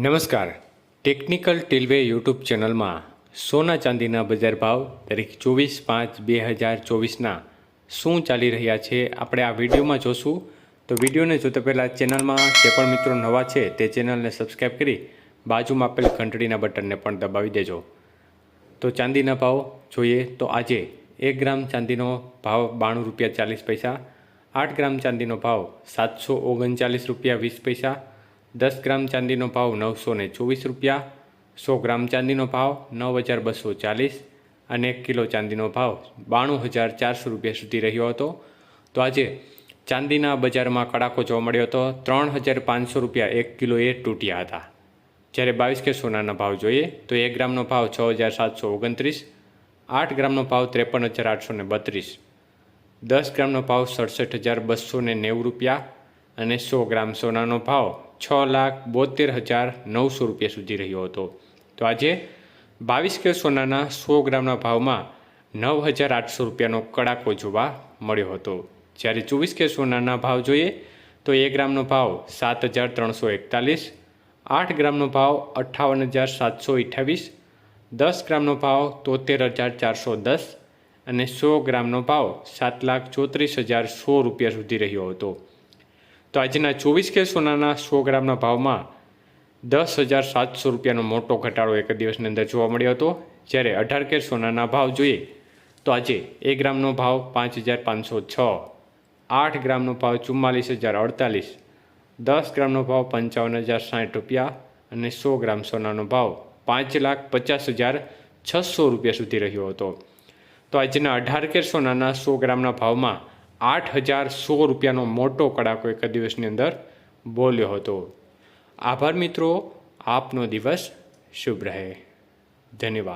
નમસ્કાર, technical ટીલવે YouTube ચેનલમાં સોના ચાંદીના બજાર ભાવ તારીખ 24/5/2024ના શું ચાલી રહ્યા છે આપણે આ વિડીયોમાં જોશું। તો વિડીયોને જોતા પહેલાં ચેનલમાં જે પણ મિત્રો નવા છે તે ચેનલને સબસ્ક્રાઈબ કરી બાજુમાં આપેલ ઘંટડીના બટનને પણ દબાવી દેજો। તો ચાંદીના ભાવ જોઈએ તો આજે 1 ગ્રામ ચાંદીનો ભાવ 92 રૂપિયા 40 પૈસા, 8 ગ્રામ ચાંદીનો ભાવ 739 રૂપિયા 20 પૈસા, 10 ગ્રામ ચાંદીનો ભાવ 924 રૂપિયા, 100 ગ્રામ ચાંદીનો ભાવ 9240 અને 1 કિલો ચાંદીનો ભાવ 92400 રૂપિયા સુધી રહ્યો હતો। તો આજે ચાંદીના બજારમાં કડાકો જોવા મળ્યો હતો। 3500 રૂપિયા 1 કિલોએ તૂટ્યા હતા। જ્યારે 22 કે સોનાના ભાવ જોઈએ તો 1 ગ્રામનો ભાવ 6729, 8 ગ્રામનો ભાવ 53832, 10 ગ્રામનો ભાવ 67290 રૂપિયા અને 100 ગ્રામ સોનાનો ભાવ 6,72,900 રૂપિયા સુધી રહ્યો હતો। તો આજે 22 કે સોનાના 100 ગ્રામના ભાવમાં 9,800 રૂપિયાનો કડાકો જોવા મળ્યો હતો। જ્યારે 24 કે સોનાના ભાવ જોઈએ તો 1 ગ્રામનો ભાવ 7,341, 8 ગ્રામનો ભાવ 58,728, 10 ગ્રામનો ભાવ 73,410 અને 100 ગ્રામનો ભાવ 7,34,100 રૂપિયા સુધી રહ્યો હતો। તો આજના 24 કે સોનાના 100 ગ્રામના ભાવમાં 10,700 રૂપિયાનો મોટો ઘટાડો એક દિવસની અંદર જોવા મળ્યો હતો। જ્યારે 18 કે સોનાના ભાવ જોઈએ તો આજે 1 ગ્રામનો ભાવ 5,506, 8 ગ્રામનો ભાવ 44,048, 10 ગ્રામનો ભાવ 55,060 રૂપિયા અને 100 ગ્રામ સોનાનો ભાવ 5,50,600 રૂપિયા સુધી રહ્યો હતો। તો આજના 18 કે સોનાના 100 ગ્રામના ભાવમાં 8,100 રૂપિયાનો મોટો કડાકો એક દિવસની અંદર બોલ્યો હતો। આભાર મિત્રો, આપનો દિવસ શુભ રહે। ધન્યવાદ।